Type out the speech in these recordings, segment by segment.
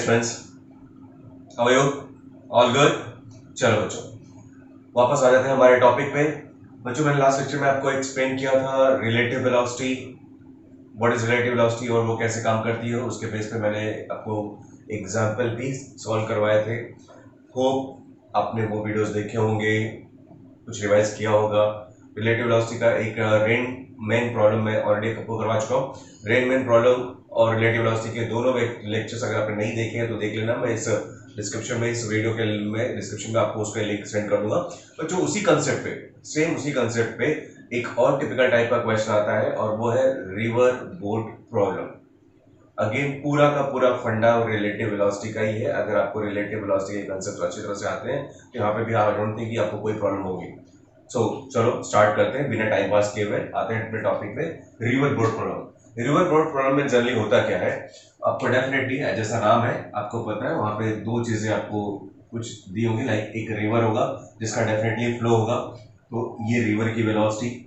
Friends, how are you? All good? चलो बच्चों, वापस आ जाते हैं हमारे टॉपिक पे। बच्चों, मैंने लास्ट लेक्चर में आपको एक्सप्लेन किया था relative velocity, what is relative velocity और वो कैसे काम करती है। उसके बेस पे मैंने आपको एग्जाम्पल भी सॉल्व करवाए थे। होप आपने वो वीडियोस देखे होंगे, कुछ रिवाइज किया होगा। रिलेटिव वेलोसिटी का एक रेन मेन प्रॉब्लम मैं ऑलरेडी आपको करवा चुका हूँ। रेन मेन प्रॉब्लम और रिलेटिव वेलोसिटी के दोनों लेक्चर्स अगर आपने नहीं देखे हैं तो देख लेना। मैं इस डिस्क्रिप्शन में, इस वीडियो के में डिस्क्रिप्शन में आपको उसका लिंक सेंड कर दूंगा। तो जो उसी कंसेप्ट पे, सेम उसी कंसेप्ट पे एक और टिपिकल टाइप का क्वेश्चन आता है और वो है रिवर बोट प्रॉब्लम। अगेन पूरा का पूरा फंडा रिलेटिव वेलोसिटी का ही है। अगर आपको रिलेटिव वेलोसिटी के कंसेप्ट अच्छी तरह से आते हैं तो यहाँ पे भी आई डोंट थिंक कि आपको कोई प्रॉब्लम होगी। चलो स्टार्ट करते हैं बिना टाइम पास किए हुए। आते हैं अपने टॉपिक पे, river boat problem. River boat problem में जनरली होता क्या है, आपको डेफिनेटली जैसा नाम है आपको पता है, वहां पे दो चीजें आपको कुछ दी होंगी। लाइक एक रिवर होगा जिसका डेफिनेटली फ्लो होगा, तो ये रिवर की वेलोसिटी।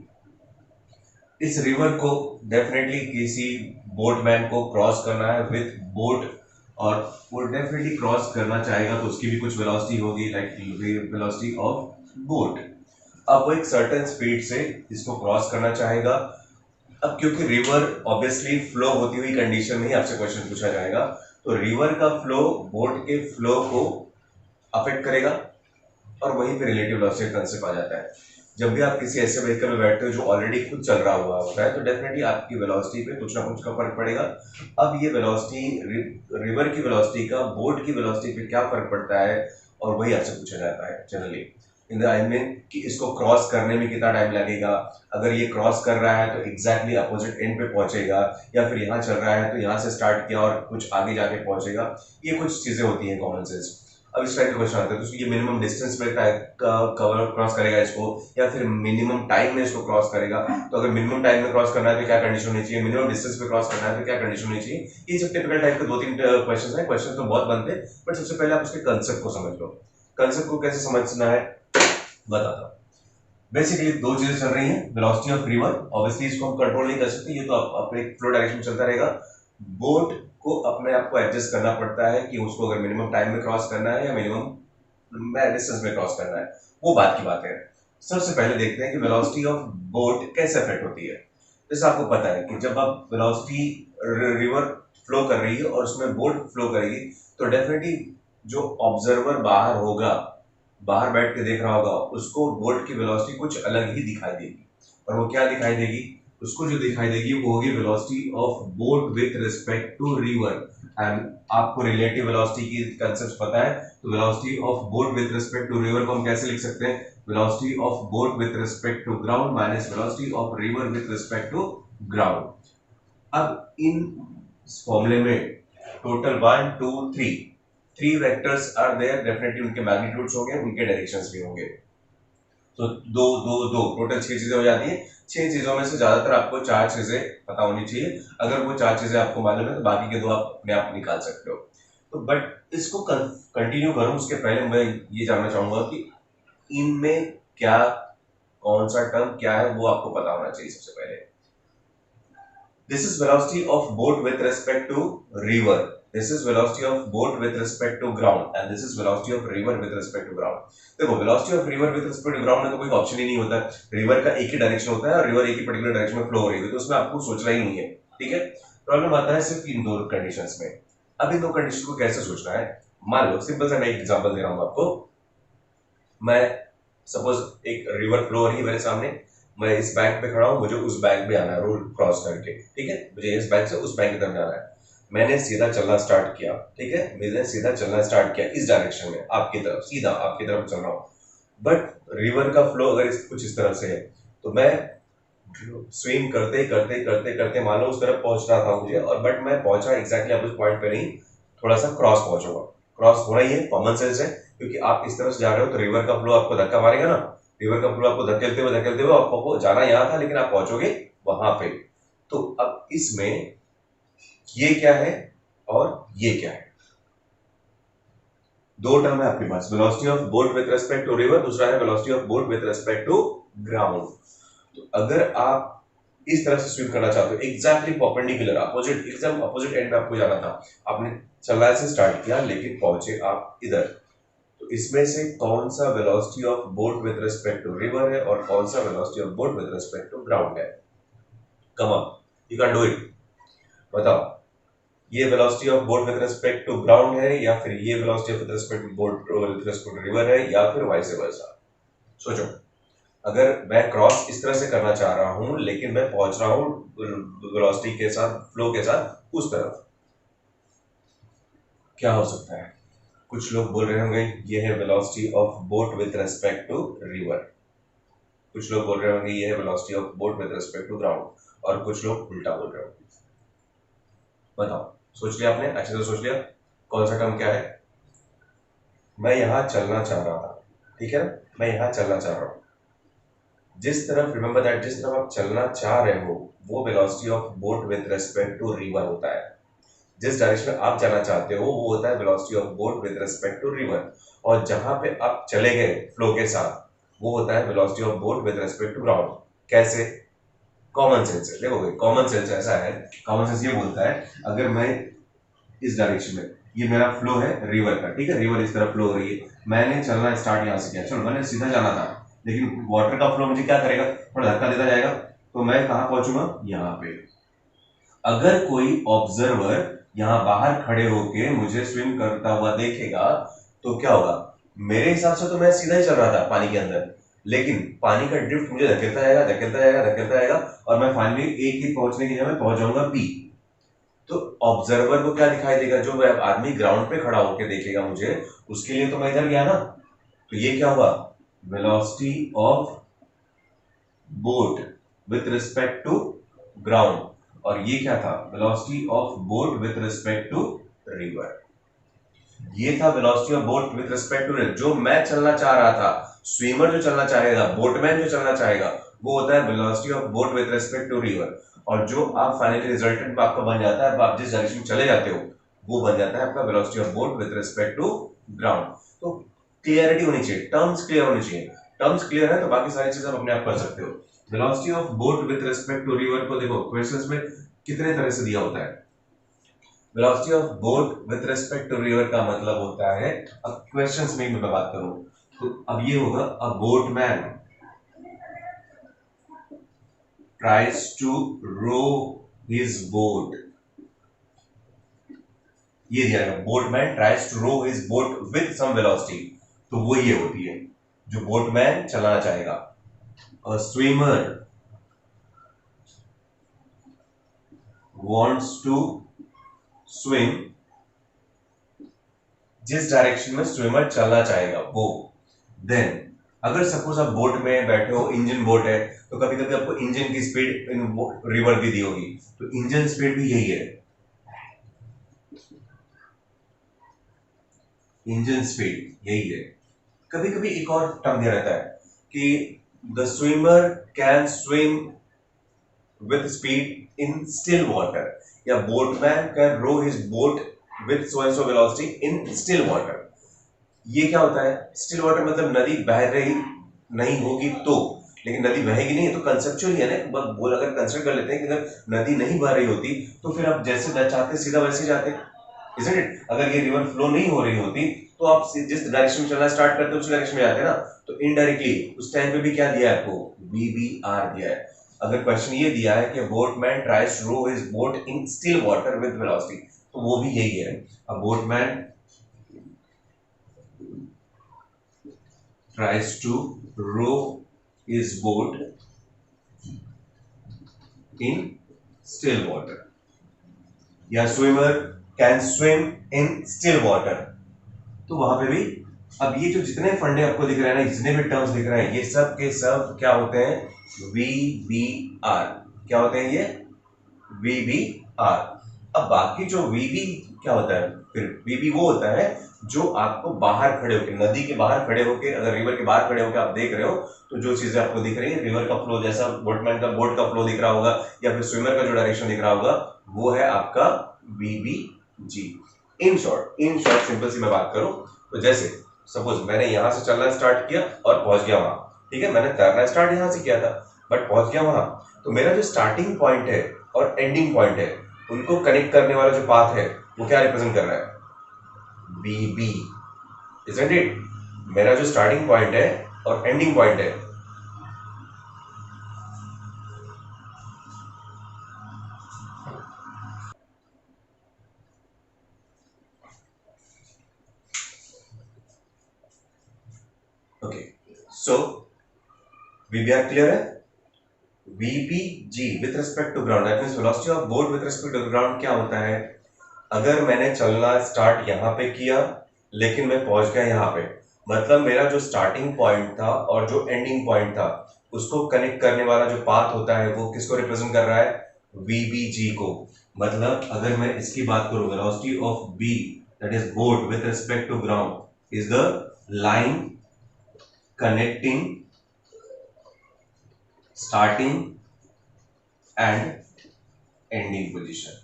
इस रिवर को डेफिनेटली किसी बोटमैन को क्रॉस करना है विथ बोट, और वो डेफिनेटली क्रॉस करना चाहेगा तो उसकी भी कुछ वेलोसिटी होगी, लाइक वेलोसिटी ऑफ बोट। अब वो एक सर्टेन स्पीड से इसको क्रॉस करना चाहेगा। अब क्योंकि रिवर ऑब्वियसली फ्लो होती हुई कंडीशन में ही आपसे क्वेश्चन पूछा जाएगा, तो रिवर का फ्लो बोट के फ्लो को अफेक्ट करेगा और वहीं पे रिलेटिव वेलोसिटी कंसेप्ट आ जाता है। जब भी आप किसी ऐसे व्हीकल में बैठते हो जो ऑलरेडी खुद चल रहा हुआ होता है तो डेफिनेटली आपकी वेलोसिटी पे कुछ ना कुछ का फर्क पड़ेगा। अब ये वेलोसिटी, रिवर की वेलोसिटी का बोट की वेलोसिटी पे क्या फर्क पड़ता है, और वही आपसे पूछा जाता है generally in the I mean कि इसको क्रॉस करने में कितना टाइम लगेगा। अगर ये क्रॉस कर रहा है तो एग्जैक्टली अपोजिट एंड पे पहुंचेगा, या फिर यहाँ चल रहा है तो यहाँ से स्टार्ट किया और कुछ आगे जाके पहुंचेगा। ये कुछ चीजें होती हैं कॉमन सेंस। अब इस टाइप के क्वेश्चन आते हैं तो ये मिनिमम डिस्टेंस में कवर क्रॉस करेगा इसको, या फिर मिनिमम टाइम में इसको क्रॉस करेगा। तो अगर मिनिमम टाइम में क्रॉस करना है तो क्या कंडीशन होनी चाहिए, मिनिमम डिस्टेंस में क्रॉस करना है तो क्या कंडीशन होनी चाहिए। ये सब टिपिकल टाइप के दो तीन क्वेश्चन है। क्वेश्चन तो बहुत बनते हैं, बट सबसे पहले आप उसके कंसेप्ट को समझ लो। कंसेप्ट को कैसे समझना है बताता हूँ। बेसिकली दो चीजें चल रही हैं, वेलोसिटी ऑफ रिवर, ऑब्वियसली इसको हम कंट्रोल नहीं कर सकते, ये तो अपने फ्लो डायरेक्शन में चलता रहेगा। बोट को अपने आप को एडजस्ट करना पड़ता है कि उसको अगर मिनिमम टाइम में क्रॉस करना है या मिनिमम डिस्टेंस में क्रॉस करना है, वो बात की बात है। सबसे पहले देखते हैं कि वेलोसिटी ऑफ बोट कैसे अफेक्ट होती है। जैसे आपको पता है कि जब आप वेलोसिटी रिवर फ्लो कर रही है और उसमें बोट फ्लो करेगी तो डेफिनेटली जो ऑब्जर्वर बाहर होगा, बाहर बैठ के देख रहा होगा, उसको बोट की वेलोसिटी कुछ अलग ही दिखाई देगी। और वो क्या दिखाई देगी, उसको जो दिखाई देगी वो होगी velocity of boat with respect to river. And आपको रिलेटिव वेलोसिटी की कंसेप्ट पता है, तो velocity of boat with respect to river को हम कैसे लिख सकते हैं, velocity of boat with respect to ground minus velocity of river with respect to ground. अब इन फॉर्मूले में total 1 2 3 vectors are there, definitely उनके मैग्नीट्यूड्स होंगे, उनके डायरेक्शंस भी होंगे। तो दो दो दो टोटल 6 चीजें हो जाती है। 6 चीजों में से ज्यादातर आपको 4 चीजें पता होनी चाहिए। अगर वो 4 चीजें आपको मालूम है तो बाकी के 2 आप अपने आप निकाल सकते हो। तो बट इसको कंटिन्यू करूं उसके पहले मैं ये जानना चाहूंगा कि इनमें क्या, कौन सा टर्म क्या है वो आपको पता होना चाहिए सबसे पहले। This is velocity of boat with respect to river. This is velocity of boat with respect to ground, and this is velocity of river with respect to ground. देखो velocity of river with respect to ground में तो कोई option ही नहीं होता। River का एक ही direction होता है और रिवर एक ही पर्टिकुलर डायरेक्शन में फ्लो हो रही है, तो उसमें आपको सोचना ही नहीं है। ठीक है, प्रॉब्लम आता है सिर्फ इन दो कंडीशंस में। अब इन दो कंडीशन को कैसे सोचना है, मान लो सिंपल सा मैं एक एग्जांपल दे रहा हूँ आपको। मैं सपोज एक रिवर फ्लो हो रही है मेरे सामने, मैं इस बैंक पे खड़ा हूं, मुझे उस बैंक पे आना है रोड क्रॉस करके। ठीक है, मुझे इस बैंक से उस बैंक की तरफ जाना है। मैंने सीधा चलना स्टार्ट किया। ठीक है, मैंने सीधा चलना स्टार्ट किया इस डायरेक्शन में, आपकी तरफ, सीधा आपकी तरफ चल रहा हूँ। बट रिवर का फ्लो अगर कुछ इस तरह से है तो मैं स्विम करते करते करते करते मान लो उस तरफ पहुंच रहा था मुझे, और बट मैं पहुंचा एग्जैक्टली आप उस पॉइंट पे नहीं, थोड़ा सा क्रॉस पहुंचूंगा। क्रॉस होना ही है, कॉमन सेंस है, क्योंकि आप इस तरफ से जा रहे हो तो रिवर का फ्लो आपको धक्का मारेगा ना। रिवर का फ्लो आपको धकेलते हुए आपको जाना यहाँ था लेकिन आप पहुंचोगे वहां पे। तो अब इसमें ये क्या है और ये क्या है, दो टर्म है आपके पास, velocity of boat with respect to river, दूसरा है velocity of boat with respect to ground. तो अगर आप इस तरह से स्विम करना चाहते हो, एग्जैक्टली परपेंडिकुलर, अपोजिट, एकदम अपोजिट एंड में आपको जाना था, आपने चलना से स्टार्ट किया लेकिन पहुंचे आप इधर, तो इसमें से कौन सा velocity of boat with respect to river है और कौन सा velocity of boat with respect to ground है? Come on, you can do it, बताओ। ये velocity of boat with respect to ground है या फिर ये velocity of with respect to boat with respect to river है या फिर वाइस वर्सा? सोचो, अगर मैं क्रॉस इस तरह से करना चाह रहा हूं लेकिन मैं पहुंच रहा हूं वेलोसिटी के साथ, फ्लो के साथ उस तरफ, क्या हो सकता है? कुछ लोग बोल रहे होंगे ये है velocity of boat with respect to river, कुछ लोग बोल रहे होंगे ये है velocity of boat with respect to ground, और कुछ लोग उल्टा बोल रहे होंगे। बताओ, सोच लिया आपने? अच्छे से सोच लिया कौन सा टर्म क्या है? मैं यहां चलना चाह रहा था, ठीक है ना, मैं यहां चलना चाह रहा हूं, जिस तरफ, रिमेंबर दैट, जिस तरफ आप चलना चाह रहे हो वो velocity of boat with respect to river होता है, जिस डायरेक्शन में आप जाना चाहते हो वो होता है velocity of boat with respect to river, और जहां पे आप चले गए फ्लो के साथ वो होता है velocity of boat with respect to ground. कैसे? कॉमन सेंस है, देखोगे कॉमन सेंस ऐसा है, कॉमन सेंस ये बोलता है अगर मैं इस डायरेक्शन में, ये मेरा फ्लो है रिवर का, ठीक है, रिवर इस तरफ फ्लो हो रही है, मैंने चलना स्टार्ट यहाँ से किया, चलो मैंने सीधा जाना था, लेकिन वाटर का फ्लो मुझे क्या करेगा, थोड़ा धक्का देता जाएगा, तो मैं कहाँ पहुंचूंगा, यहाँ पे। अगर कोई ऑब्जर्वर यहाँ बाहर खड़े होके मुझे स्विम करता हुआ देखेगा तो क्या होगा? मेरे हिसाब से तो मैं सीधा ही चल रहा था पानी के अंदर, लेकिन पानी का ड्रिफ्ट मुझे धकेलता जाएगा, धकेलता जाएगा, धकेलता जाएगा, और मैं फाइनली एक ही पहुंचने की जगह पहुंच जाऊंगा बी। तो ऑब्जर्वर को क्या दिखाई देगा? जो आदमी ग्राउंड पे खड़ा होकर देखेगा मुझे, उसके लिए तो मैं इधर गया ना, तो ये क्या हुआ? Velocity of boat with respect to ground, और ये क्या था? Velocity of boat with respect to river. ये था velocity of boat with respect to river, जो मैं चलना चाह रहा था, स्विमर जो चलना चाहेगा, बोटमैन जो चलना चाहेगा, वो होता है velocity of boat with respect to river, और जो आप फाइनली रिजल्टेंट आपका बन जाता है, आप जिस डायरेक्शन में चले जाते हो वो बन जाता है आपका velocity of boat with respect to ground. तो क्लियरिटी होनी चाहिए, टर्म्स क्लियर होनी चाहिए, टर्म्स क्लियर है तो बाकी सारी चीजें आप अपने आप कर सकते हो। Velocity of boat with respect to river को देखो क्वेश्चंस में कितने तरह से दिया होता है। Velocity of boat with respect to river का मतलब होता है, अब क्वेश्चंस में मैं बात करूं तो अब ये होगा, a boatman tries to row his boat, ये दिया है, boatman tries to row his boat with some velocity, तो वो ये होती है जो बोटमैन चलाना चाहेगा। A swimmer wants to swim, जिस डायरेक्शन में स्विमर चलना चाहेगा वो। देन अगर सपोज आप बोट में बैठे हो, इंजन बोट है, तो कभी कभी आपको इंजन की स्पीड इन रिवर भी दी होगी, तो इंजन स्पीड भी यही है, इंजन स्पीड यही है। कभी कभी एक और टर्म दिया रहता है कि the swimmer can swim with speed in still water, या boatman can row his boat with so and so velocity in still water. ये क्या होता है? स्टिल वाटर मतलब नदी बह रही नहीं होगी तो, लेकिन नदी बहेगी नहीं है तो कंसेप्चुअल ही है ना, बोल अगर कंसिडर कर लेते हैं कि अगर नदी नहीं बह रही होती तो फिर आप जैसे चाहते सीधा वैसे जाते, isn't it? अगर ये रिवर फ्लो नहीं हो रही होती तो आप जिस डायरेक्शन में चलना स्टार्ट करते उस डायरेक्शन में जाते ना, तो इनडायरेक्टली उस टाइम पे भी क्या दिया है आपको? VBR दिया है। अगर क्वेश्चन ये दिया है कि boatman tries to row his boat in still water with velocity, तो वो भी यही है, a boatman tries to row his boat in still water, या swimmer can swim in still water। तो वहां पे भी अब ये जो जितने फंडे आपको दिख रहे हैं ना, जितने भी टर्म्स दिख रहे हैं, ये सब के सब क्या होते हैं? VBR। क्या होते हैं ये? VBR। अब बाकी जो VB क्या होता है? फिर VB वो होता है जो आपको बाहर खड़े होकर, नदी के बाहर खड़े होकर, अगर रिवर के बाहर खड़े होकर आप देख रहे हो तो जो चीजें आपको दिख रही है, रिवर का फ्लो जैसा बोटमैन का बोट का फ्लो दिख रहा होगा, या फिर स्विमर का जो डायरेक्शन दिख रहा होगा, वो है आपका VBG। इन शॉर्ट सिंपल सी मैं बात करूं तो जैसे सपोज मैंने यहां से चलना स्टार्ट किया और पहुंच गया वहां, ठीक है, मैंने तैरना स्टार्ट यहां से किया था बट पहुंच गया वहां, तो मेरा जो स्टार्टिंग पॉइंट है और एंडिंग पॉइंट है उनको कनेक्ट करने वाला जो पाथ है वो क्या रिप्रेजेंट कर रहा है, बी बी, इजंट इट? मेरा जो स्टार्टिंग पॉइंट है और एंडिंग पॉइंट है, okay, so we are clear है? VPG with respect to ground, that means velocity of boat with respect to ground क्या होता है? अगर मैंने चलना स्टार्ट यहां पे किया लेकिन मैं पहुंच गया यहां पे, मतलब मेरा जो स्टार्टिंग पॉइंट था और जो एंडिंग पॉइंट था उसको कनेक्ट करने वाला जो पाथ होता है वो किसको रिप्रेजेंट कर रहा है, VBG को। मतलब अगर मैं इसकी बात करूं, velocity of B that is boat with respect to ground is the line connecting starting and ending position।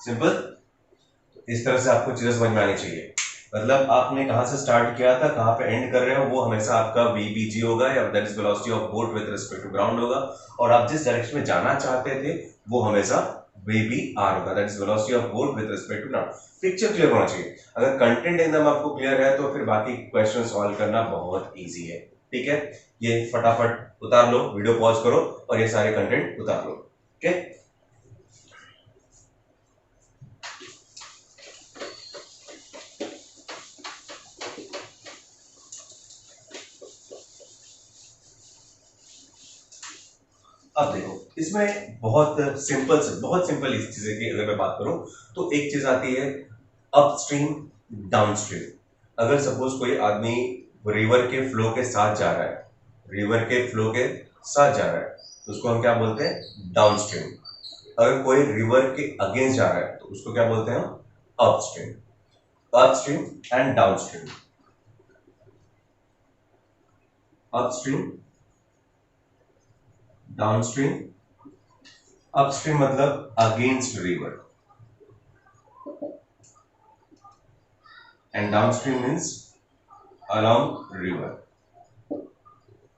Simple. इस तरह से आपको चीजें समझ में आनी चाहिए। मतलब आपने कहां से स्टार्ट किया था, कहां पे एंड कर रहे हो, वो हमेशा आपका VBG होगा या that is velocity of boat with respect to ground होगा, और आप जिस डायरेक्शन में जाना चाहते थे वो हमेशा VBR होगा, that is velocity of boat with respect to ground. Picture clear होना चाहिए। अगर कंटेंट एकदम आपको क्लियर है तो फिर बाकी क्वेश्चन सॉल्व करना बहुत ईजी है। ठीक है, ये फटाफट उतार लो, वीडियो पॉज करो और ये सारे कंटेंट उतार लो। ओके, अब देखो इसमें बहुत सिंपल इस चीजें की अगर मैं बात करूं तो एक चीज आती है अपस्ट्रीम डाउनस्ट्रीम। अगर सपोज कोई आदमी रिवर के फ्लो के साथ जा रहा है, रिवर के फ्लो के साथ जा रहा है तो उसको हम क्या बोलते हैं, डाउनस्ट्रीम। अगर कोई रिवर के अगेंस्ट जा रहा है तो उसको क्या बोलते हैं हम, upstream. Upstream and downstream, upstream downstream. Upstream मतलब against river and downstream means along river.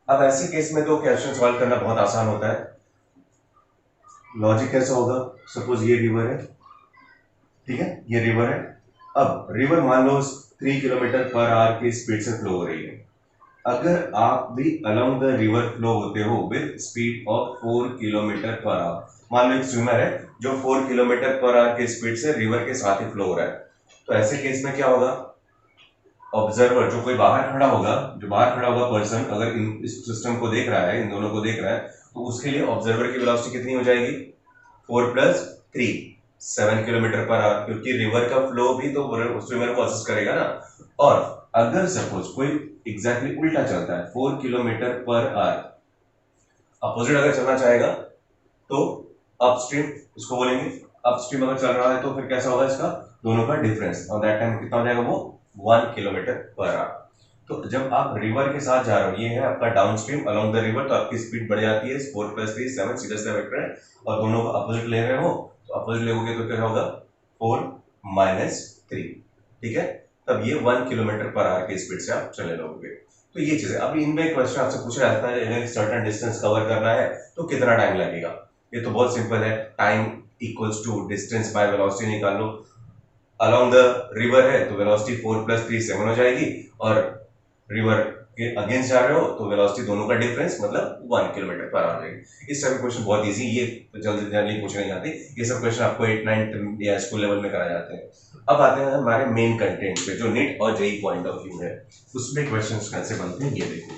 अब ऐसे केस में तो क्वेश्चन सॉल्व करना बहुत आसान होता है। लॉजिक कैसा होगा, सपोज ये रिवर है, ठीक है, ये रिवर है। अब रिवर मान लो 3 किलोमीटर पर आवर की स्पीड से फ्लो हो रही है। अगर आप भी अलोंग द रिवर फ्लो होते हो with speed of 4 kilometre per hour, मान लो एक स्विमर है जो 4 किलोमीटर पर आवर की स्पीड से रिवर के साथ ही फ्लो हो रहा है, तो ऐसे केस में क्या होगा, ऑब्जर्वर जो कोई बाहर खड़ा होगा, जो बाहर खड़ा होगा पर्सन, अगर इस सिस्टम को देख रहा है, इन दोनों को देख रहा है, तो उसके लिए ऑब्जर्वर की वेलोसिटी कितनी हो जाएगी, 4 + 3 7 किलोमीटर पर आवर, क्योंकि रिवर का फ्लो भी तो स्विमर को असिस्ट करेगा ना। और अगर सपोज कोई एग्जैक्टली उल्टा चलता है, 4 किलोमीटर पर आवर अपोजिट अगर चलना चाहेगा तो अपस्ट्रीम उसको बोलेंगे। अपस्ट्रीम अगर चल रहा है तो फिर कैसा होगा इसका, दोनों का डिफरेंस, और दैट टाइम कितना हो जाएगा, वो 1 किलोमीटर पर आवर। तो जब आप रिवर के साथ जा रहे हो, ये है आपका डाउनस्ट्रीम अलोंग द रिवर, तो आपकी स्पीड बढ़ जाती है, 4 + 3 7 सीधा सीधा वेक्टर है, और दोनों को अपोजिट ले रहे हो तो अपोजिट लोगे तो क्या होगा, 4 - 3। ठीक है, तब ये 1 किलोमीटर पर आवर की स्पीड से आप चले लोगे। तो ये चीज है। अब इनमें क्वेश्चन आपसे पूछा जाता है अगर सर्टेन डिस्टेंस कवर करना है तो कितना टाइम लगेगा। ये तो बहुत सिंपल है, time equals to distance by velocity निकाल लो। अलोंग द रिवर है तो वेलोसिटी 4 + 3 7 हो जाएगी, और रिवर के अगेंस्ट जा रहे हो तो वेलोसिटी दोनों का डिफरेंस मतलब 1 किलोमीटर पर आवर जाएगी। इस सब क्वेश्चन बहुत इजी, ये तो जल्दी जल्दी पूछे नहीं जाते, ये सब क्वेश्चन आपको 8 9 या स्कूल लेवल में कराए जाते हैं। अब आते हैं हमारे मेन कंटेंट पे, जो नीट और जेई पॉइंट ऑफ व्यू है, उसमें क्वेश्चंस कैसे बनते हैं ये देखो।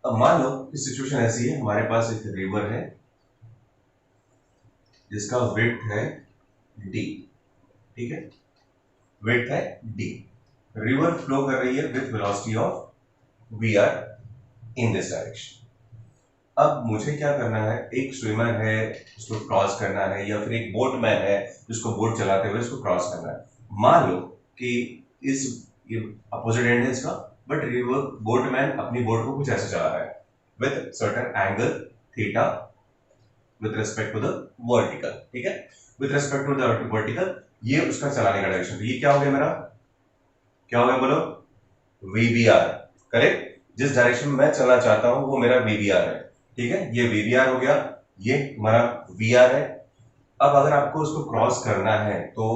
अब मान लो कि सिचुएशन ऐसी है, हमारे पास एक रिवर है जिसका विड्थ है d, ठीक है, विड्थ है d, रिवर फ्लो कर रही है with velocity of vr in this direction. अब मुझे क्या करना है, एक स्विमर है उसको क्रॉस करना है, या फिर एक बोटमैन है जिसको बोट चलाते हुए इसको क्रॉस करना है। मान लो कि इस ये अपोजिट एंड है इसका, बट रिवर बोटमैन अपनी बोट को कुछ ऐसे चला रहा है with certain angle theta with respect to the vertical, ठीक है। With respect to the vertical, ये उसका चलाने का डायरेक्शन। तो ये क्या हो गया मेरा, क्या हो गया बोलो, वीबीआर। करेक्ट, जिस डायरेक्शन में मैं चलना चाहता हूं वो मेरा वीबीआर है। ठीक है, ये वीबीआर हो गया, ये हमारा वीआर है। अब अगर आपको उसको क्रॉस करना है तो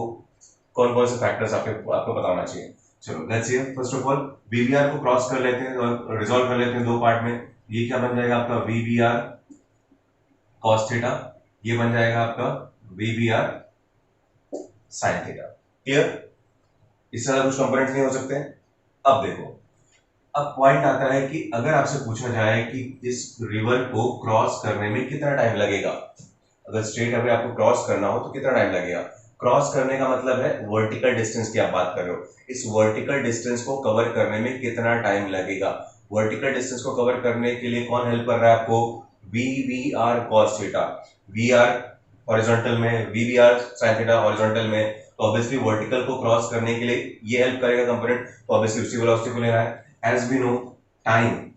कौन कौन से फैक्टर्स आपको पता होना चाहिए। चलो let's see, first of all VBR को क्रॉस कर लेते हैं और रिजॉल्व कर लेते हैं दो पार्ट में। ये क्या बन जाएगा आपका वीबीआर कॉस थीटा, ये बन जाएगा आपका वीबीआर साइन थीटा। क्लियर, इससे ज्यादा कुछ कंपोनेंट नहीं हो सकते। अब देखो, अब पॉइंट आता है कि अगर आपसे पूछा जाए कि इस रिवर को क्रॉस करने में कितना टाइम लगेगा, अगर स्ट्रेट अवे आपको क्रॉस करना हो तो कितना टाइम लगेगा। क्रॉस करने का मतलब है वर्टिकल डिस्टेंस की आप बात कर रहे हो, इस वर्टिकल डिस्टेंस को कवर करने में कितना टाइम लगेगा। वर्टिकल डिस्टेंस को कवर करने के लिए कौन हेल्प कर रहा है आपको, V V R cos theta. V R horizontal में, V V R sine theta horizontal में, तो ऑब्वियसली वर्टिकल को क्रॉस करने के लिए ये हेल्प करेगा कंपोनेंट, तो ऑब्वियसली उसी वेलोसिटी को लेना है। As we know, time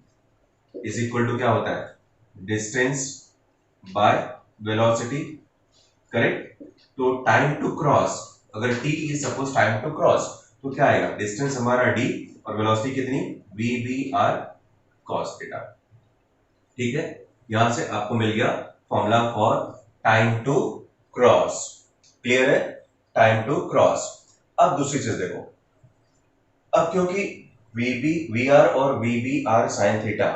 is equal to क्या होता है, डिस्टेंस बाय वेलोसिटी। करेक्ट, तो टाइम टू क्रॉस, अगर t is suppose time to cross, तो क्या आएगा, डिस्टेंस हमारा d और वेलोसिटी कितनी, v v r cos theta. ठीक है, यहां से आपको मिल गया formula for time to cross. Clear है, टाइम टू क्रॉस। अब दूसरी चीज देखो, अब क्योंकि वी आर और V B R sine theta,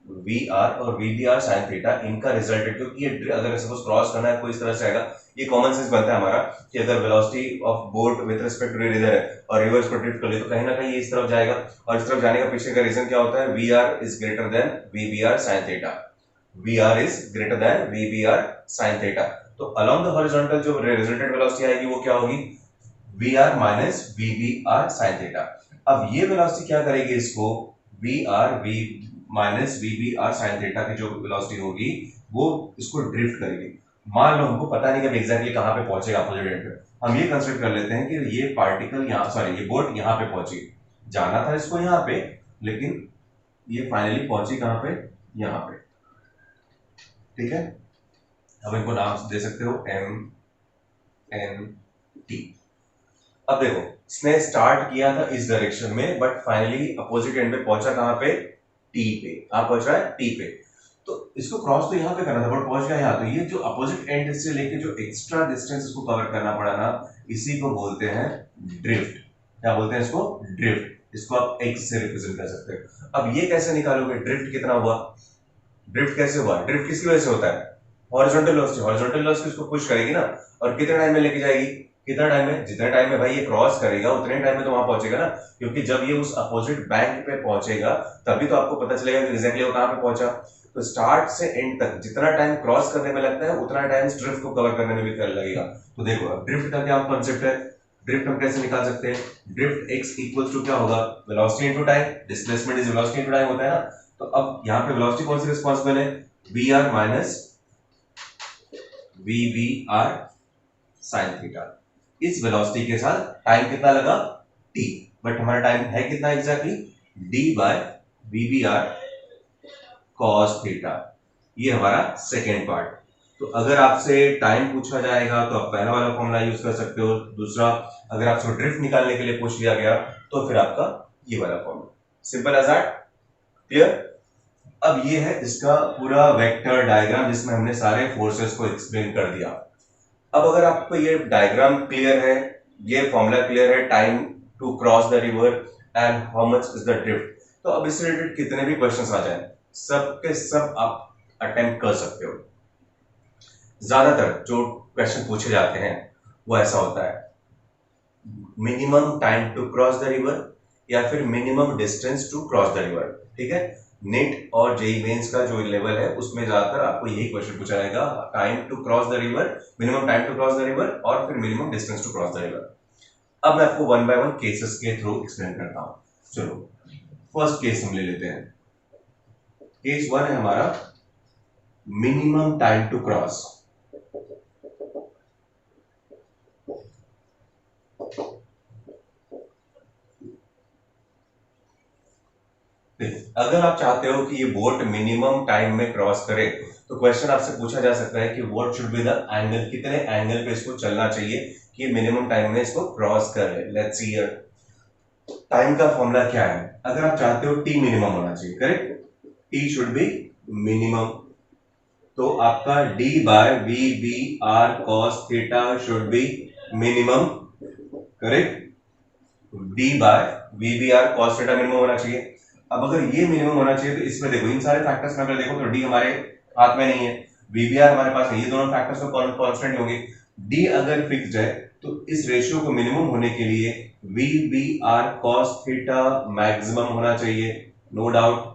V R और V B R sine theta इनका रिजल्ट है, क्योंकि ये अगर सपोज क्रॉस करना है कोई इस तरह से आएगा, ये कॉमन सेंस बनता है हमारा कि अगर velocity of boat with respect to river है और रिवर्स को ड्रिफ्ट कर ले तो कहीं ना कहीं ये इस तरफ जाएगा, और इस तरफ जाने का पीछे का रीजन क्या होता है, V R is greater than V B R sine theta. V R is greater than V B R sine theta, तो अलोंग द हॉरिजॉन्टल जो रिजल्टेंट वेलोसिटी आएगी वो क्या होगी, V R minus V B R sine theta. अब ये velocity क्या करेगी, इसको V R V minus V B R sine theta की जो वेलोसिटी होगी वो इसको ड्रिफ्ट करेगी। मान लो हमको पता नहीं कि एग्जैक्टली कहां पे पहुंचेगा अपोजिट एंड पे, हम ये कंसीडर कर लेते हैं कि ये पार्टिकल यहाँ, सॉरी ये बोट यहाँ पे पहुंची, जाना था इसको यहाँ पे, लेकिन ये फाइनली पहुंची कहां पे, यहाँ पे। ठीक है, अब इनको नाम दे सकते हो एम एन टी। अब देखो, इसने स्टार्ट किया था इस डायरेक्शन में बट फाइनली अपोजिट एंड पे पहुंचा कहां पे, टी पे, कहां पहुंच रहा है, टी पे। तो इसको क्रॉस तो यहां पे करना था बट पहुंच गया यहां, तो ये जो अपोजिट एंड से लेके जो एक्स्ट्रा डिस्टेंस इसको कवर करना पड़ा ना, इसी को बोलते हैं ड्रिफ्ट। क्या बोलते हैं इसको, ड्रिफ्ट। इसको आप एक्स से रिप्रेजेंट कर सकते हो। अब ये कैसे निकालोगे, ड्रिफ्ट कितना हुआ, ड्रिफ्ट कैसे हुआ, ड्रिफ्ट किसकी वजह से होता है, हॉरिजॉन्टल वेलोसिटी, हॉरिजॉन्टल वेलोसिटी उसको पुश करेगी ना, और कितने टाइम में लेके जाएगी, कितना टाइम में, जितने टाइम में भाई ये क्रॉस करेगा उतने टाइम में तो वहां पहुंचेगा ना, क्योंकि जब ये उस अपोजिट बैंक पे पहुंचेगा तभी तो आपको पता चलेगा कि एग्जैक्टली वो कहां पे पहुंचा। तो स्टार्ट से एंड तक जितना टाइम क्रॉस करने में लगता है उतना टाइम ड्रिफ्ट को कवर करने में भी लगेगा। तो देखो, अब ड्रिफ्ट का क्या कॉन्सेप्ट है, ड्रिफ्ट हम कैसे निकाल सकते हैं, ड्रिफ्ट x इक्वल्स टू क्या होगा, velocity into time, displacement is velocity into time होता है ना। तो अब यहाँ पे वेलोसिटी कौन सी रिस्पांसिबल है, V R minus V B R sine theta. इस वेलोसिटी के साथ टाइम कितना लगा, t, बट हमारा टाइम है कितना exactly, d by V B R cos theta. ये हमारा सेकेंड पार्ट। तो अगर आपसे टाइम पूछा जाएगा तो आप पहला वाला फॉर्मूला यूज कर सकते हो, दूसरा अगर आपसे ड्रिफ्ट निकालने के लिए पूछ लिया गया तो फिर आपका ये वाला formula, simple as that. Clear, अब ये है इसका पूरा वेक्टर डायग्राम जिसमें हमने सारे फोर्सेस को एक्सप्लेन कर दिया। अब अगर आपको ये डायग्राम क्लियर है, ये फॉर्मूला क्लियर है, time to cross the river and how much is the drift, तो अब इससे रिलेटेड कितने भी क्वेश्चंस आ जाए सब के सब आप अटेम्प्ट कर सकते हो। ज्यादातर जो क्वेश्चन पूछे जाते हैं वो ऐसा होता है, minimum time to cross the river या फिर minimum distance to cross the river. ठीक है, नेट और जेई मेंस का जो लेवल है उसमें ज्यादातर आपको यही क्वेश्चन पूछा जाएगा, time to cross the river, minimum time to cross the river और फिर minimum distance to cross the river. अब मैं आपको वन बाय वन केसेस के थ्रू एक्सप्लेन करता हूं। चलो फर्स्ट केस हम ले लेते हैं। केस वन है हमारा मिनिमम टाइम टू क्रॉस। अगर आप चाहते हो कि ये बोट मिनिमम टाइम में क्रॉस करे तो क्वेश्चन आपसे पूछा जा सकता है कि what should be the angle, कितने एंगल पे इसको चलना चाहिए कि ये मिनिमम टाइम में इसको क्रॉस करे। लेट्स सी हियर टाइम का फॉर्मूला क्या है। अगर आप चाहते हो टी मिनिमम होना चाहिए, correct, T should be minimum, तो आपका d by V B R cos theta should be minimum, correct, d by V B R cos theta minimum होना चाहिए। अब अगर ये मिनिमम होना चाहिए तो इसमें देखो इन सारे फैक्टर्स में अगर देखो तो d हमारे हाथ में नहीं है, वी बी आर हमारे पास है, ये दोनों फैक्टर्स तो कांस्टेंट होंगे। d अगर फिक्स्ड है तो इस रेशियो को मिनिमम होने के लिए V B R cos theta maximum होना चाहिए, नो डाउट।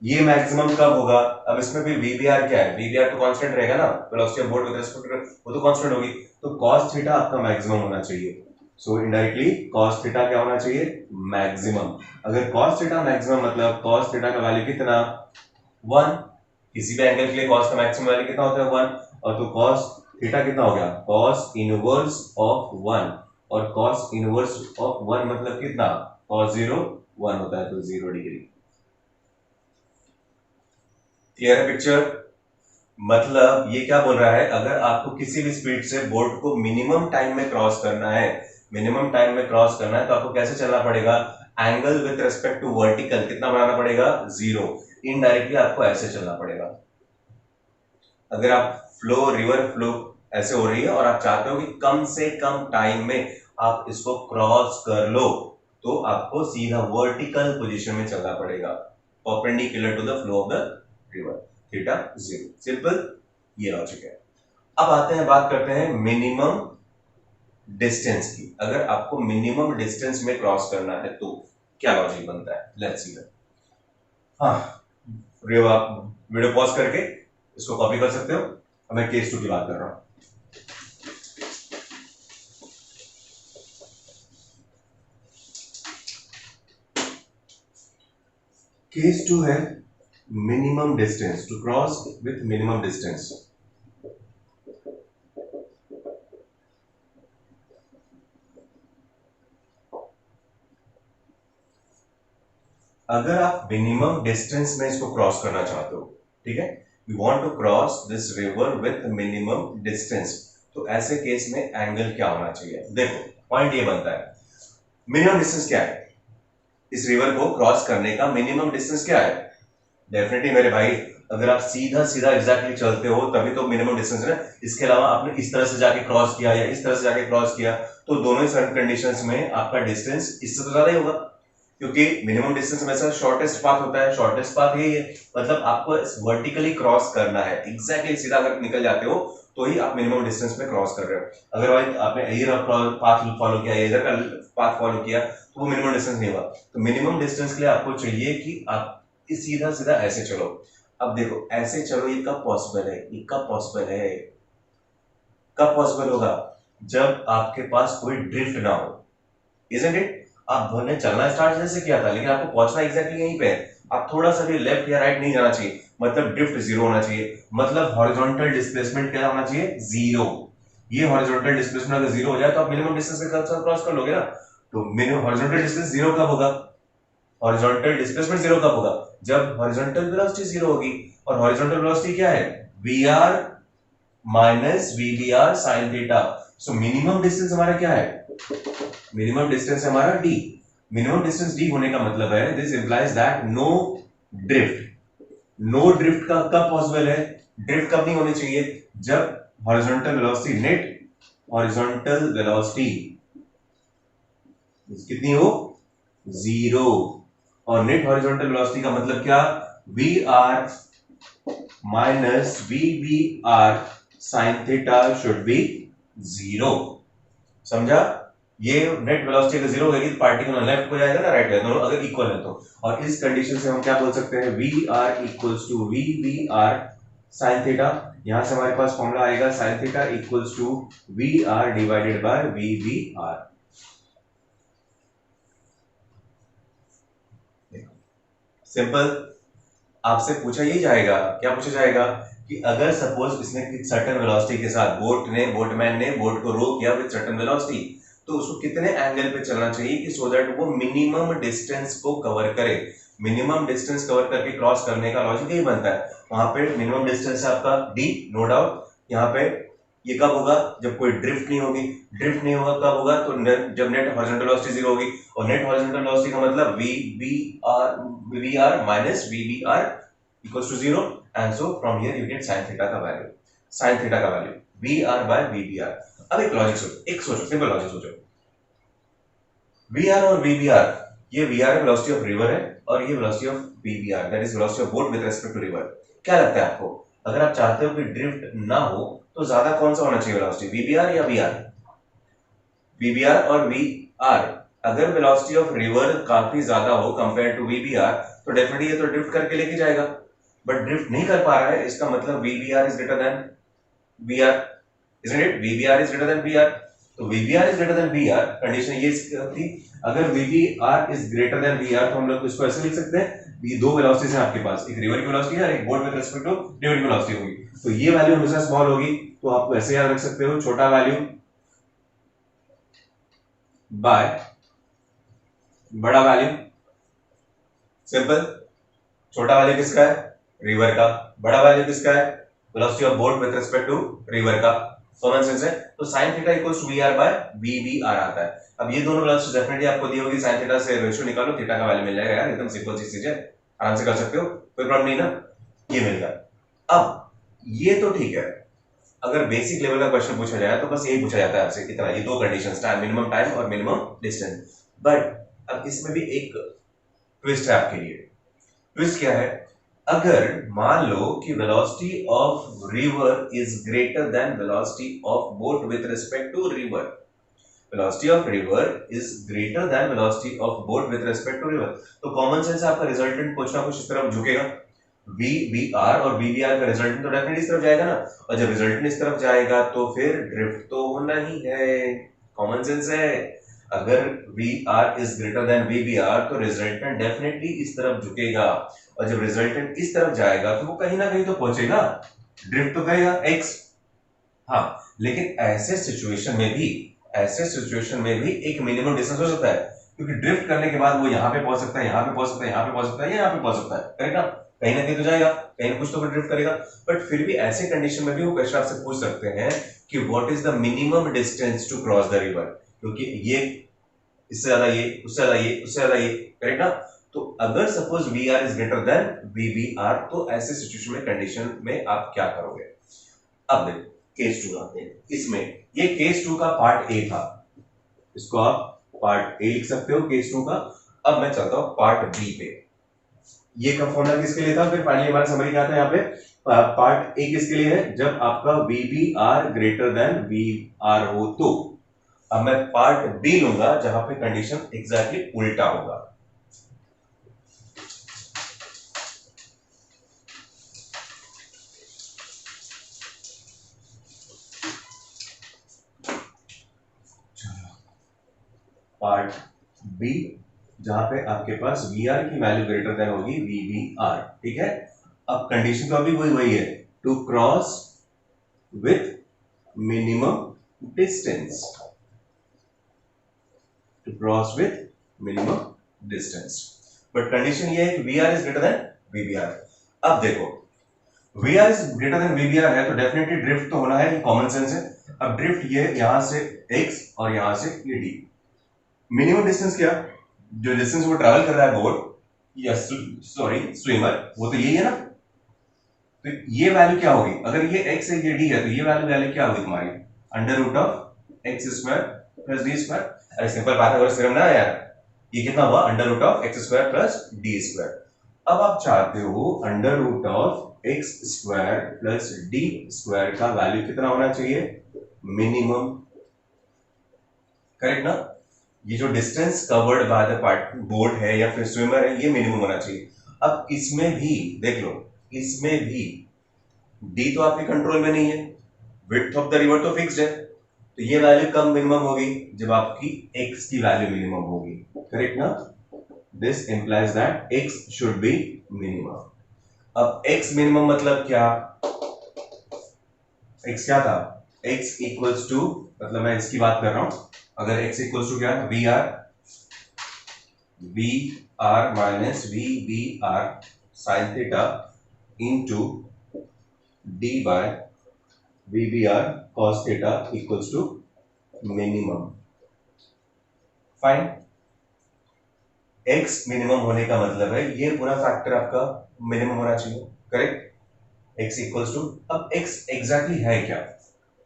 ये मैक्सिमम कब होगा? अब इसमें भी वीबीआर क्या है, वीबीआर तो कांस्टेंट रहेगा ना, velocity of boat with respect वो तो कांस्टेंट होगी, तो cos थीटा आपका मैक्सिमम होना चाहिए। सो इनडायरेक्टली cos थीटा क्या होना चाहिए, मैक्सिमम। अगर cos थीटा मैक्सिमम मतलब cos थीटा का वैल्यू कितना, 1, किसी भी एंगल के लिए cos का मैक्सिमम वैल्यू कितना होता है, 1, और तो cos थीटा कितना हो गया, cos इनवर्स ऑफ 1, और cos इनवर्स ऑफ 1 मतलब कितना, cos 0 1 होता है, तो 0 डिग्री। क्लियर है पिक्चर? मतलब ये क्या बोल रहा है, अगर आपको किसी भी स्पीड से बोट को मिनिमम टाइम में क्रॉस करना है, मिनिमम टाइम में क्रॉस करना है तो आपको कैसे चलना पड़ेगा, angle with respect to vertical कितना बनाना पड़ेगा, 0। इनडायरेक्टली आपको ऐसे चलना पड़ेगा। अगर आप फ्लो, रिवर फ्लो ऐसे हो रही है और आप चाहते हो कि कम से कम टाइम में आप इसको क्रॉस कर लो, तो आपको सीधा वर्टिकल पोजीशन में चलना पड़ेगा, perpendicular to the flow of the river, theta 0। Simple, ये लॉजिक है। अब आते हैं, बात करते हैं मिनिमम डिस्टेंस की। अगर आपको मिनिमम डिस्टेंस में क्रॉस करना है तो क्या लॉजिक बनता है, लेट्स सी। हाँ, वीडियो पॉज करके इसको कॉपी कर सकते हो। अब मैं केस 2 की बात कर रहा हूं। केस 2 है minimum distance, to cross with minimum distance. अगर आप मिनिमम डिस्टेंस में इसको क्रॉस करना चाहते हो, ठीक है, you want to cross this river with minimum distance, तो ऐसे केस में एंगल क्या होना चाहिए। देखो पॉइंट ये बनता है, मिनिमम डिस्टेंस क्या है, इस रिवर को क्रॉस करने का मिनिमम डिस्टेंस क्या है। डेफिनेटली मेरे भाई, अगर आप सीधा सीधा एग्जैक्टली चलते हो तभी तो मिनिमम डिस्टेंस है ना, इसके अलावा आपने इस तरह से जाके क्रॉस किया या इस तरह से जाके क्रॉस किया तो दोनों ही कंडीशंस में आपका डिस्टेंस इससे तो ज्यादा ही होगा, क्योंकि मिनिमम डिस्टेंस में शॉर्टेस्ट पाथ होता है, शॉर्टेस्ट पाथ यही है, मतलब आपको वर्टिकली क्रॉस करना है, एग्जैक्टली सीधा अगर निकल जाते हो तो ही आप मिनिमम डिस्टेंस में क्रॉस कर रहे हो। अदरवाइज आपने इधर पाथ फॉलो किया या इधर का पाथ फॉलो किया तो वो मिनिमम डिस्टेंस नहीं हुआ। तो मिनिमम डिस्टेंस के लिए आपको चाहिए कि आप सीधा सीधा ऐसे चलो। अब देखो ऐसे चलो, ये कब पॉसिबल है, ये कब पॉसिबल है, कब पॉसिबल होगा, जब आपके पास कोई ड्रिफ्ट ना हो, इजंट इट। आप ने चलना स्टार्ट जैसे किया था लेकिन आपको पहुंचना एग्जैक्टली यहीं पे है, आप थोड़ा सा भी लेफ्ट या राइट नहीं जाना चाहिए, मतलब ड्रिफ्ट 0 होना चाहिए, मतलब हॉरिजॉन्टल डिस्प्लेसमेंट क्या होना चाहिए, 0। ये हॉरिजॉन्टल डिस्प्लेसमेंट अगर 0 हो जाए तो आप मिनिमम डिस्टेंस के साथ क्रॉस कर लोगे ना। तो मिनिमम हॉरिजॉन्टल डिस्टेंस 0 कब होगा, हॉरिजॉन्टल डिस्प्लेसमेंट 0 कब होगा, जब हॉरिजॉन्टल वेलोसिटी 0 होगी, और हॉरिजॉन्टल वेलोसिटी क्या है, VR minus VBR sine theta. So minimum distance हमारा क्या है, मिनिमम डिस्टेंस हमारा d। मिनिमम डिस्टेंस d होने का मतलब है, this implies that no drift. No drift का कब पॉसिबल है, ड्रिफ्ट कब नहीं होनी चाहिए, जब horizontal velocity, net horizontal velocity कितनी हो, 0। और नेट हॉरिजॉन्टल वेलोसिटी का मतलब क्या, V R minus V B R sine theta should be 0। समझा? ये नेट वेलोसिटी अगर 0 होगी तो पार्टिकल लेफ्ट को जाएगा ना राइट को, दोनों अगर इक्वल है तो। और इस कंडीशन से हम क्या बोल सकते हैं, V R equals to V B R sine theta. यहां से हमारे पास फॉर्मूला आएगा sine theta equals to V R divided by V B R. Simple. आपसे पूछा यही जाएगा, क्या पूछा जाएगा कि अगर सपोज इसने सर्टेन वेलोसिटी के साथ बोटमैन ने बोट को रो किया विद सर्टेन वेलोसिटी, तो उसको कितने एंगल पे चलना चाहिए कि सो दैट वो मिनिमम डिस्टेंस को कवर करे। मिनिमम डिस्टेंस कवर करके क्रॉस करने का लॉजिक यही बनता है। वहां पे मिनिमम डिस्टेंस है आपका d, नो डाउट। यहाँ पे ये कब होगा? जब कोई ड्रिफ्ट नहीं होगी। ड्रिफ्ट नहीं होगा कब होगा? तो जब नेट हॉरिजॉन्टल वेलोसिटी 0 होगी, और नेट हॉरिजॉन्टल वेलोसिटी का मतलब V minus V B R equals to 0, and so from here you get sine theta का वैल्यू। साइन थीटा का value V R by V B R. अब एक logic सोचो, simple logic सोचो। V R और V B R, ये V R velocity of river है और ये velocity of V B R, that is velocity of boat with respect to river. क्या लगता है आपको, अगर आप चाहते हो कि ड्रिफ्ट ना हो तो ज्यादा कौन सा होना चाहिए वेलोसिटी, वी बी आर या V R? V B R और वी आर, अगर वेलोसिटी ऑफ रिवर काफी ज्यादा हो compare to V B R तो डेफिनेटली ये तो ड्रिफ्ट करके लेके जाएगा, बट ड्रिफ्ट नहीं कर पा रहा है, इसका मतलब V B R is greater than V R, isn't it? VBR is greater than VR. तो VBR is greater than VR, condition ये थी। अगर VBR is greater than VR तो हम लोग इसको ऐसे लिख सकते हैं, ये दो वेलोसिटीज हैं आपके पास, एक रिवर की वेलोसिटी है और एक boat with respect to river की वेलोसिटी होगी, तो ये वैल्यू हमेशा स्मॉल होगी, तो आप ऐसे याद रख सकते हो, छोटा वैल्यू बाय बड़ा वैल्यू। सिंपल, छोटा वैल्यू किसका है? रिवर का। बड़ा वैल्यू किसका है? Velocity of boat with respect to river का। कॉमन सेंस है। तो sin theta equals to V R by V B R आता है। अब ये दोनों वेलोसिटी डेफिनेटली आपको दी होगी, sin थीटा से रेशियो निकालो, थीटा का वैल्यू मिल जाएगा यार, एकदम सिंपल सी चीज है, आराम से कर सकते हो, कोई प्रॉब्लम नहीं ना, ये मिल गया। अब ये तो ठीक है, अगर बेसिक लेवल का क्वेश्चन पूछा जाए तो बस यही पूछा जाता है आपसे, कितना, ये दो कंडीशंस, टाइम, मिनिमम टाइम और मिनिमम डिस्टेंस। बट अब इसमें भी एक ट्विस्ट है आपके लिए। ट्विस्ट क्या है? अगर मान लो कि velocity of river is greater than velocity of boat with respect to river, velocity of river is greater than velocity of boat with respect to river, तो कॉमन सेंस आपका रिजल्टेंट कुछ ना कुछ इस तरफ झुकेगा, वी बी आर और V B R का रिजल्टेंट तो डेफिनेटली इस तरफ जाएगा ना, और जब रिजल्टेंट इस तरफ जाएगा तो फिर ड्रिफ्ट तो होना ही है, कॉमन सेंस है। अगर V R is greater than V B R तो रिजल्टेंट डेफिनेटली इस तरफ झुकेगा, और जब रिजल्टेंट इस तरफ जाएगा तो वो कहीं ना कहीं तो पहुंचेगा, ड्रिफ्ट तो करेगा एक्स। हाँ, लेकिन ऐसे सिचुएशन में भी एक मिनिमम डिस्टेंस हो सकता है, क्योंकि ड्रिफ्ट करने के बाद वो यहाँ पे पहुंच सकता है, यहाँ पे पहुंच सकता है, यहाँ पे पहुंच सकता है, यहाँ पे पहुंच सकता है, करेक्ट ना? कहीं ना कहीं तो जाएगा, कहीं कुछ तो ड्रिफ्ट करेगा, बट फिर भी ऐसे कंडीशन में भी वो क्वेश्चन आपसे पूछ सकते हैं कि what is the minimum distance to cross the river, क्योंकि ये इससे ज्यादा, ये उससे ज्यादा, ये उससे ज्यादा, ये, करेक्ट ना? तो अगर suppose V R is greater than V B R, तो ऐसे सिचुएशन में, कंडीशन में आप क्या करोगे? अब देखो केस 2 आते हैं, इसमें ये केस 2 का पार्ट ए था, इसको आप पार्ट ए लिख सकते हो केस 2 का। अब मैं चलता हूं पार्ट बी पे। ये का फॉर्मूला किसके लिए था? फिर फाइनली हमारा समरी क्या था यहाँ पे? पार्ट ए किसके लिए है? जब आपका V B R greater than V R हो तो। अब मैं पार्ट बी लूंगा जहां पे कंडीशन एग्जैक्टली उल्टा होगा। पार्ट बी जहां पे आपके पास वी आर की वैल्यू ग्रेटर देन होगी वी बी आर, ठीक है? अब कंडीशन तो अभी वही है, to cross with minimum distance, to cross with minimum distance, but condition ये है कि V R is greater than V B R. अब देखो V R is greater than V B R है तो डेफिनेटली ड्रिफ्ट तो होना है, कॉमन सेंस है। अब ड्रिफ्ट ये यहां से x और यहां से ये d, मिनिमम डिस्टेंस क्या, जो डिस्टेंस वो ट्रैवल कर रहा है बोट या सॉरी स्विमर, वो तो यही है ना, तो ये वैल्यू क्या होगी? अगर ये x है ये d है तो ये वैल्यू क्या होगी तुम्हारी? Under root of X square plus D square. अरे सिंपल पाइथागोरस थ्योरम ना यार, ये कितना हुआ? Under root of X square plus D square. अब आप चाहते हो under root of X square plus D square का वैल्यू कितना होना चाहिए? मिनिमम, करेक्ट ना? ये जो distance covered by the part boat है या फिर स्विमर है, ये मिनिमम होना चाहिए। अब इसमें भी देख लो, इसमें भी डी तो आपके कंट्रोल में नहीं है, विड्थ ऑफ द रिवर तो फिक्स्ड है, तो ये वैल्यू कम मिनिमम होगी जब आपकी x की वैल्यू मिनिमम होगी, करेक्ट ना? This implies that x should be minimum. अब x मिनिमम मतलब क्या? x क्या था? x इक्वल्स टू, मतलब मैं इसकी बात कर रहा हूं, अगर x इक्वल्स टू क्या है? V R minus V B R sine theta into D by V B R cos theta equals to minimum. Fine. X minimum होने का मतलब है ये पूरा फैक्टर आपका मिनिमम होना चाहिए, करेक्ट। एक्स इक्वल्स टू, अब एक्स एग्जैक्टली है क्या,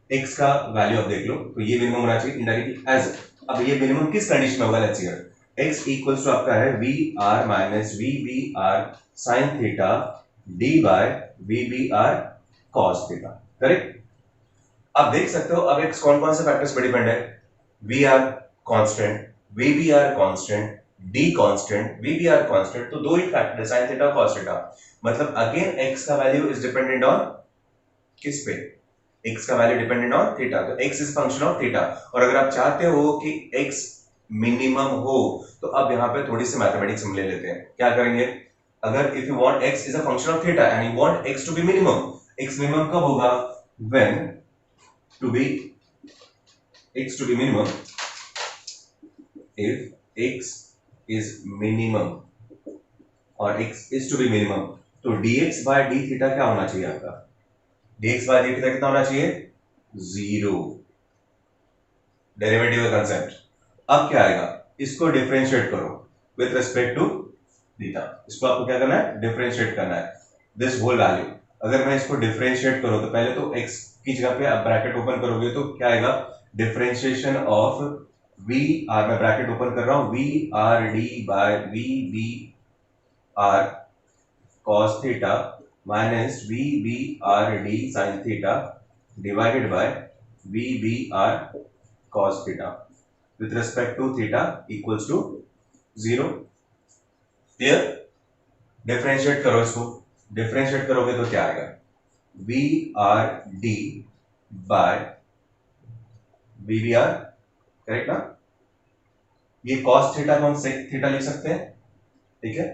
एक्स का वैल्यू आप देख लो तो ये मिनिमम होना चाहिए इनडायरेक्टली एज। अब ये मिनिमम किस कंडीशन में होगा, let's see here X equals to आपका है V R minus V B R sine theta D by V B R cos theta, correct. आप देख सकते हो अब एक्स कौन कौन से फैक्टर्स पे डिपेंड है, V R constant, V B R constant, D constant, V B R constant, तो दो ही फैक्टर है sin थीटा cos थीटा। मतलब अगेन एक्स का वैल्यू इज डिपेंडेंट ऑन किस पे, एक्स का वैल्यू डिपेंडेंट ऑन थीटा, तो X is function of theta. और अगर आप चाहते हो कि एक्स मिनिमम हो तो अब यहां पे थोड़ी सी मैथमेटिक्स हम ले लेते हैं। क्या करेंगे, अगर if you want X is a function of theta and you want X to be minimum, X minimum कब होगा, when to be x to be minimum if x is minimum और x is to be minimum, तो dx by d theta क्या होना चाहिए आपका, dx by d theta कितना होना चाहिए, जीरो। डेरिवेटिव का कंसेप्ट। अब क्या आएगा, इसको डिफरेंशिएट करो विथ रिस्पेक्ट टू थीटा, इसको आपको क्या करना है, डिफरेंशिएट करना है दिस होल वैल्यू। अगर मैं इसको डिफरेंशिएट करूं तो पहले तो x की जगह पे आप ब्रैकेट ओपन करोगे तो क्या आएगा, डिफरेंशिएशन ऑफ वी आर, मैं ब्रैकेट ओपन कर रहा हूं, V R D by V B R cos theta minus V B R D sine theta divided by V B R cos theta with respect to theta equals to zero. Clear. Differentiate करो इसको, differentiate करोगे तो क्या आएगा, V R D by V B R, correct ना। ये cos theta को हम सेक थीटा लिख सकते हैं, ठीक है।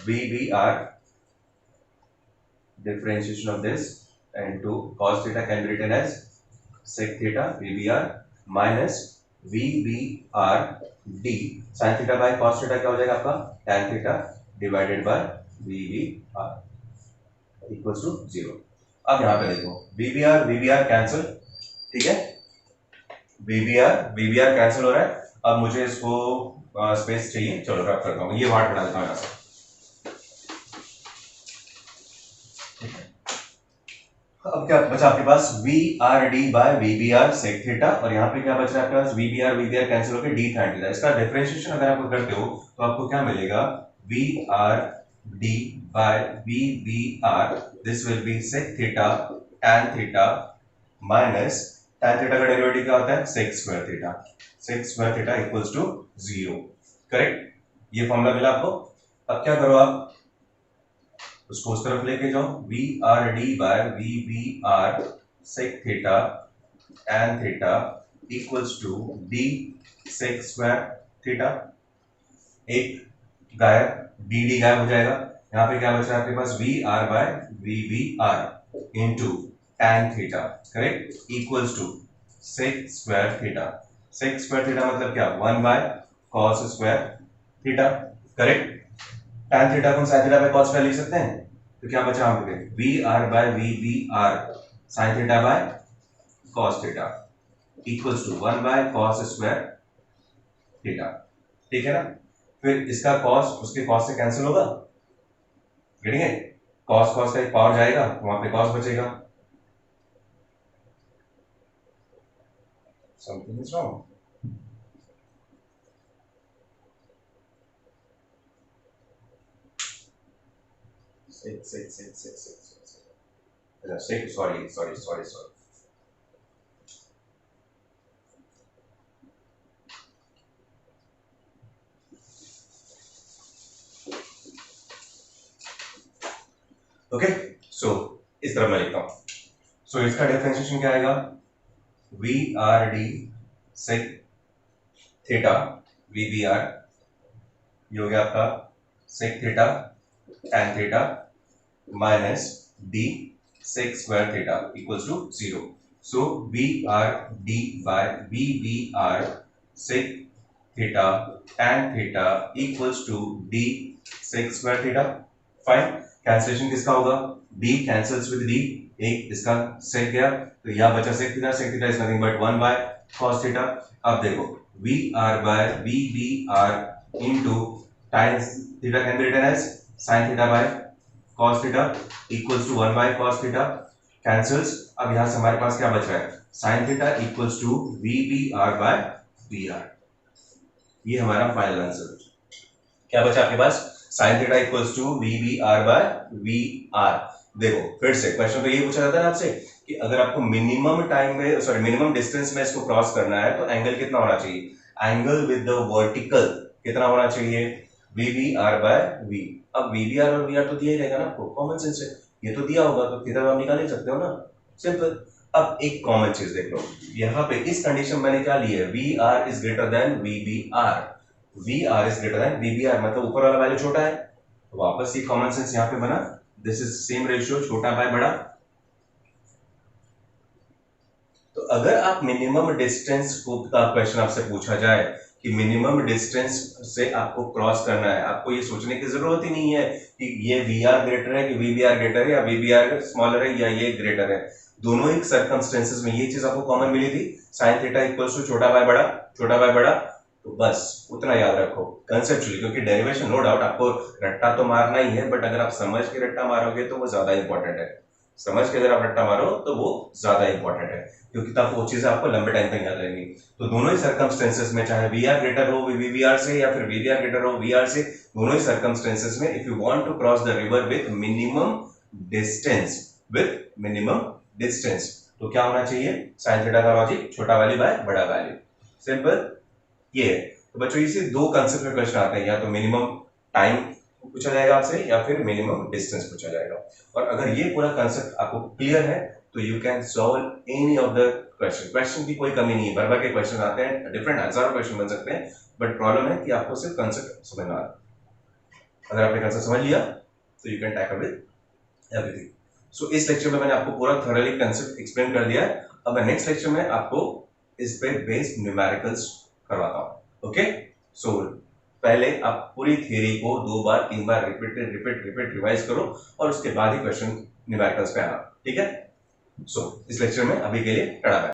V B R differentiation of this and to cos theta can be written as sec theta V B R minus V B R D sine theta by cos theta क्या हो जाएगा आपका, tan theta divided by V B R equals to zero. अब यहां पे देखो we B R cancel, ठीक है, वी बी आर कैंसिल हो रहा है। अब मुझे इसको स्पेस चाहिए, चलो रब करता हूं, ये वार्ड बना देता हूं यहां से, ठीक है। अब क्या बचा आपके पास, V R D by V B R sec theta, और यहाँ पे क्या बच रहा है आपके पास, वी बी आर कैंसिल होकर डी साइन थीटा। इसका डिफरेंशिएशन अगर आप करते हो तो आपको क्या मिलेगा, V R D by V B R, this will be sec theta tan theta minus tan theta का डेरिवेटिव क्या होता है, sec square theta, sec square theta equals to zero, correct. ये फॉर्मूला मिला आपको। अब क्या करो आप, उसको उस तरफ लेके जाओ, V R D by V B R sec theta tan theta equals to D sec square theta, एक गायब, डी डी गायब हो जाएगा। यहाँ पे क्या बच रहा है आपके पास, V R by V B R into tan theta, correct, equals to sec square theta. Sec square theta मतलब क्या, one by cos square theta, correct. tan theta को sin theta by cos square लिख सकते हैं, तो क्या बचा हम पे, V R by V B R sin theta by cos theta equals to one by cos square theta, ठीक है ना। फिर इसका cos उसके cos से कैंसिल होगा, गेटिंग इट, cos cos का एक पावर जाएगा, वहां पे cos बचेगा। Something is wrong. Sorry. Okay, so इस तरह मैं लिखता हूं। सो इसका डिफरेंशिएशन क्या आएगा, V R D sec theta V B R, ये हो गया आपका sec theta tan theta minus D sec square theta equals to zero. So we R D by V B R sec theta tan theta equals to D sec square theta. Fine, cancellation किसका होगा, d cancels with d, एक इसका sec गया तो यहां बचा sec theta is nothing but 1 by cos theta. अब देखो vr by vbr into tan theta can be written as sin theta by cos theta equals to 1 by cos theta, cancels. अब यहां से हमारे पास क्या बच रहा है, sin theta equals to vbr by vr। ये हमारा फाइनल आंसर। क्या बचा आपके पास, sin theta equals to vbr by vr। देखो फिर से क्वेश्चन तो ये पूछा जाता है ना आपसे कि अगर आपको मिनिमम टाइम में सॉरी मिनिमम डिस्टेंस में इसको क्रॉस करना है तो एंगल कितना होना चाहिए, एंगल विद द वर्टिकल कितना होना चाहिए, vbr बाय v। अब vbr और vr तो दिया ही रहेगा ना आपको, कॉमन सेंस है, ये तो दिया होगा तो थीटा आप निकाल ही सकते हो ना, सिंपल। अब एक कॉमन चीज देख लो, यहाँ पे इस कंडीशन मैंने क्या ली है, vr is greater then vbr, vr is greater then vbr, मतलब ऊपर वाला वैल्यू छोटा है, तो वापस ये कॉमन सेंस यहाँ पे बना, दिस इज सेम रेशियो छोटा बाय बड़ा। तो अगर आप मिनिमम डिस्टेंस का क्वेश्चन आपसे पूछा जाए कि मिनिमम डिस्टेंस से आपको क्रॉस करना है, आपको ये सोचने की जरूरत ही नहीं है कि ये vr ग्रेटर है कि vbr ग्रेटर है या vbr स्मॉलर है या ये ग्रेटर है, दोनों ही सर्कमस्टेंसेस में ये चीज आपको कॉमन मिली थी, sin थीटा इक्वल्स टू छोटा बाय बड़ा। तो बस उतना याद रखो कंसेप्चुअली, क्योंकि डेरिवेशन नो डाउट आपको रट्टा तो मारना ही है, बट अगर आप समझ के रट्टा मारोगे तो वो ज्यादा इंपॉर्टेंट है, समझ के अगर आप रट्टा मारो तो वो ज्यादा इंपॉर्टेंट है, क्योंकि तब वो चीजें आपको लंबे टाइम तक याद रहेंगी। तो दोनों ही सर्कमस्टेंसेस में, चाहे वी आर ग्रेटर हो वीवीआर से या फिर वीवीआर ग्रेटर हो वीआर से, दोनों ही सर्कमस्टेंसेस में if you want to cross the river with minimum distance तो क्या होना चाहिए, साइन थीटा का लॉजिक छोटा वैल्यू बाय बड़ा वैल्यू, सिंपल ये है। तो बच्चों इसी दो कंसेप्ट में क्वेश्चन आते हैं, या तो मिनिमम टाइम पूछा जाएगा आपसे या फिर मिनिमम डिस्टेंस पूछा जाएगा। और अगर ये पूरा कंसेप्ट आपको क्लियर है तो you can solve any of the question की कोई कमी नहीं है, भर के क्वेश्चन आते हैं, डिफरेंट हजारों क्वेश्चन बन सकते हैं, बट प्रॉब्लम है कि आपको सिर्फ कंसेप्ट समझना है। अगर आपने कंसेप्ट समझ लिया तो you can tackle with everything. So इस लेक्चर में मैंने आपको पूरा थॉरली कंसेप्ट एक्सप्लेन कर दिया है। अब मैं नेक्स्ट लेक्चर में आपको इस पे बेस्ड न्यूमेरिकल्स करवाता हूं। ओके, सो पहले आप पूरी थ्योरी को 2 बार 3 बार रिपीट रिवाइज करो और उसके बाद ही क्वेश्चन न्यूमेरिकल्स पे आना, ठीक है। सो इस लेक्चर में अभी के लिए टाटा बाय।